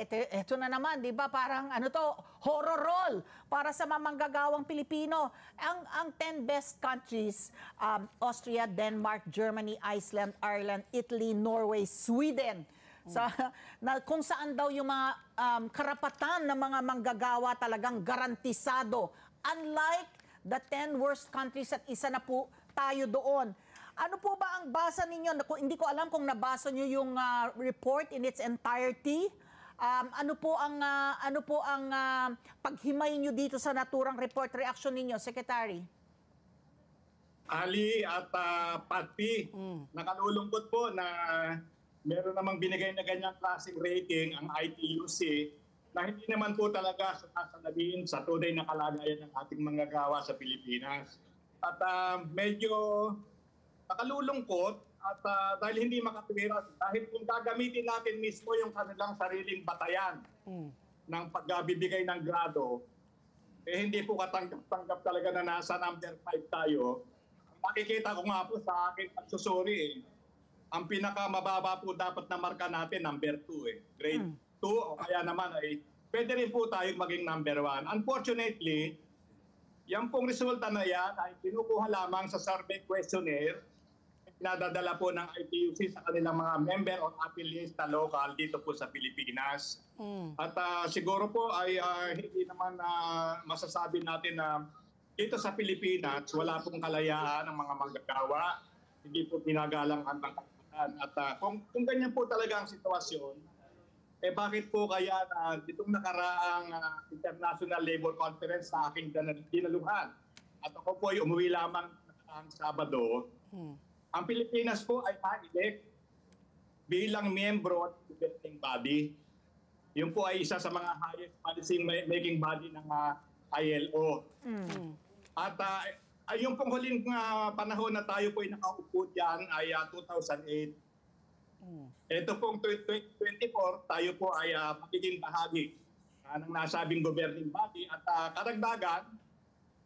ito na naman, 'di ba? Parang ano to, horror roll para sa mga manggagawang Pilipino. Ang 10 best countries, Austria, Denmark, Germany, Iceland, Ireland, Italy, Norway, Sweden. Kung saan daw yung mga karapatan ng mga manggagawa talagang garantisado. Unlike the 10 worst countries at isa na po tayo doon. Ano po ba ang basa ninyo? Hindi ko alam kung nabasa niyo yung report in its entirety. Ano po ang paghimay niyo dito sa naturang report, reaction ninyo, Secretary? Ali at Patty, nakalulungkot po na meron namang binigay na ganyang klaseng rating ang ITUC na hindi naman po talaga sasalabihin sa tunay na kalagayan ng ating manggagawa sa Pilipinas. At medyo nakalulungkot at dahil hindi makatwiran, dahil kung gagamitin natin mismo yung kanilang sariling batayan ng pagbibigay ng grado, hindi po katanggap-tanggap talaga na nasa number 5 tayo. Makikita ko nga po sa aking pagsusuri, ang pinakamababa po dapat na marka natin, number 2 grade 2 o kaya naman ay pwede rin po tayong maging number 1. Unfortunately, yan pong resulta na yan ay kinukuha lamang sa survey questionnaire pinadadala po ng ITUC sa kanilang mga member or affiliates na local dito po sa Pilipinas. At siguro po ay hindi naman masasabi natin na dito sa Pilipinas wala pong kalayaan ng mga manggagawa, hindi po pinagalang ang karapatan. At kung ganyan po talaga ang sitwasyon, bakit po kaya ditong nakaraang International Labor Conference sa aking dinaluhan at ako po ay umuwi lamang nakaraang Sabado, ang Pilipinas po ay ma-elect bilang miyembro ng governing body. Yun po ay isa sa mga highest policy-making body ng ILO. At yung pong huling panahon na tayo po ay nakaupo dyan ay 2008. Ito pong 2024, tayo po ay magiging bahagi ng nasabing governing body at karagdagan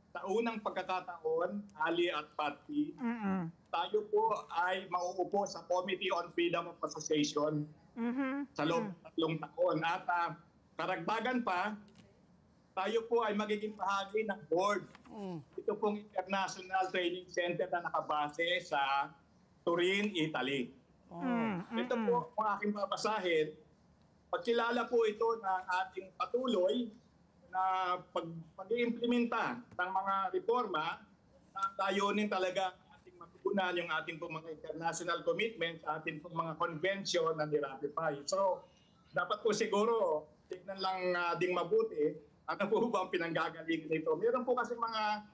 sa unang pagkakataon, Ali at Patty, tayo po ay mauupo sa Committee on Freedom of Association sa loob ng 3 taon. At karagdagan pa, tayo po ay magiging bahagi ng board. Ito pong International Training Center na nakabase sa Turin, Italy. Ito po ang aking babasahin. Pagkilala po ito ng ating patuloy na pag-iimplementa ng mga reforma na layunin talaga ating matugunan yung ating pong mga international commitments, ating pong mga convention na niratify. So, dapat po siguro tignan lang ding mabuti ano po ba ang pinanggagalingan nito. Meron po kasi mga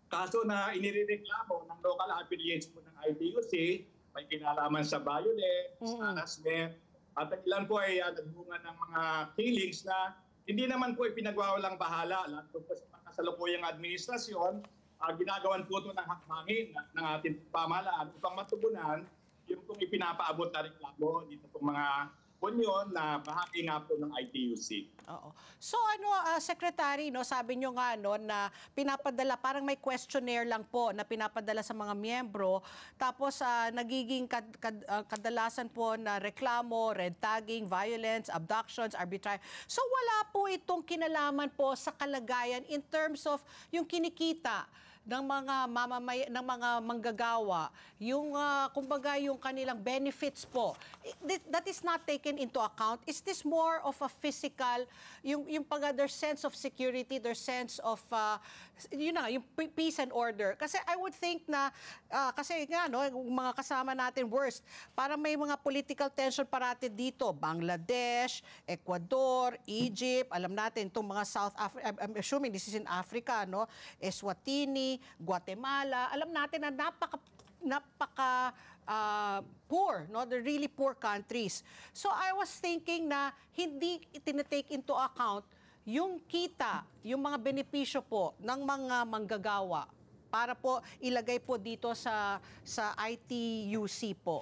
kaso na inireklamo ng local affiliates po ng ITUC, may kinalaman sa violence, harassment, at ilan po ay nagbunga ng mga killings na hindi naman po ipinagwawalang bahala. Lahat po sa kasalukuyang administrasyon, ginagawan po ito ng hakbangin ng ating pamahalaan upang matugunan yung kung ipinapaabot na reklamo dito po mga punyon na bahagi nga po ng ITUC. Oo. So Secretary, sabi nyo nga na pinapadala, parang may questionnaire lang po na pinapadala sa mga miyembro, tapos nagiging kadalasan po na reklamo, red tagging, violence, abductions, arbitrary. So wala po itong kinalaman po sa kalagayan in terms of yung kinikita ng mga manggagawa, yung kumbaga yung kanilang benefits po. That is not taken into account. Is this more of a physical, yung their sense of security, their sense of yung peace and order? Kasi I would think na kasi nga yung mga kasama natin worst, para may mga political tension parati dito, Bangladesh, Ecuador, Egypt, alam natin itong mga South Africa, I'm assuming this is in Africa, Eswatini, Guatemala, alam natin na napaka poor, they're really poor countries. So I was thinking na hindi itinatake into account yung kita, yung mga benepisyo po ng mga manggagawa para po ilagay po dito sa ITUC po.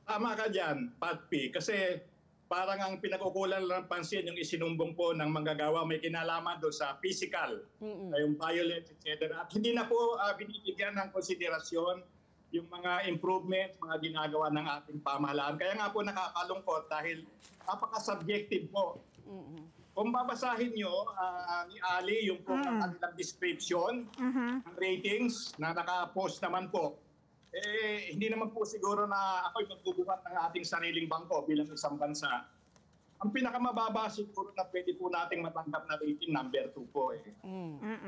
Tama ka dyan, Patpi, kasi parang ang pinag-ukulan lang ng pansin yung isinumbong po ng manggagawa may kinalaman doon sa physical, yung violence, etc. At hindi na po binibigyan ng konsiderasyon yung mga improvements, mga ginagawa ng ating pamahalaan. Kaya nga po nakakalungkot dahil napaka-subjective po. Kung babasahin nyo ni Ali yung po kanilang description ng ratings na naka-post naman po, hindi naman po siguro na ako'y magbubuhat ng ating sariling bangko bilang isang bansa. Ang pinakamababa siguro na pwede po nating matanggap na rating, number 2 po.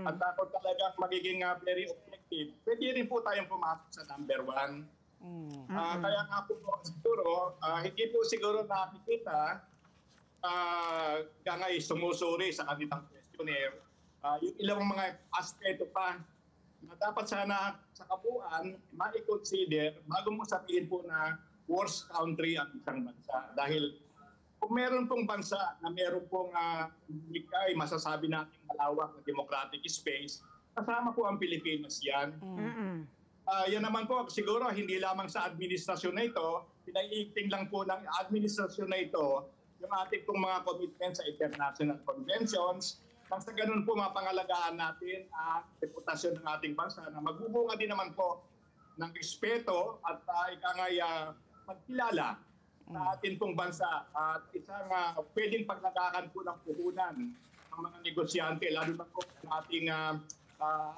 At ako talagang magiging very objective, pwede rin po tayong pumasok sa number 1. Kaya nga po siguro, hindi po siguro nakikita kangay sumusuri sa kanilang questionnaire yung ilang mga aspeto pa na dapat sana sa kabuuan ma-consider bago mo sabihin po na worst country ang isang bansa. Dahil kung meron pong bansa na meron pong masasabi natin malawak na democratic space, kasama po ang Pilipinas yan. Yan naman po, siguro hindi lamang sa administrasyon na ito, pinaiigting lang po ng administrasyon na ito yung ating pong mga commitment sa international conventions, nang sa ganun po mapangalagaan natin ang reputasyon ng ating bansa na magbubunga din naman po ng respeto at magkilala sa ating pong bansa at isang pwedeng paglagakan po ng puhunan ng mga negosyante, lalo na po ng ating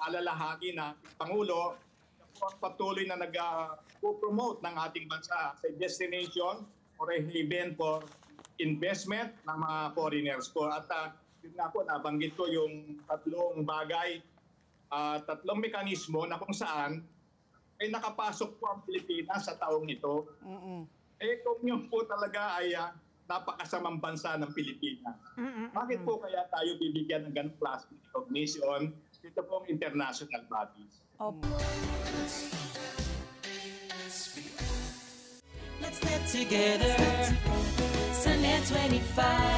alalahanin na Pangulo na po ang patuloy na nag-promote ng ating bansa sa destination or a haven for investment ng mga foreigners po. At yun nga po, nabanggit ko yung tatlong bagay, tatlong mekanismo na kung saan ay nakapasok po ang Pilipinas sa taong ito. Kung yun po talaga ay napakasamang bansa ng Pilipinas. Bakit po kaya tayo bibigyan ng ganong klaseng recognition dito pong international bodies? Let's get together. Sunday 25.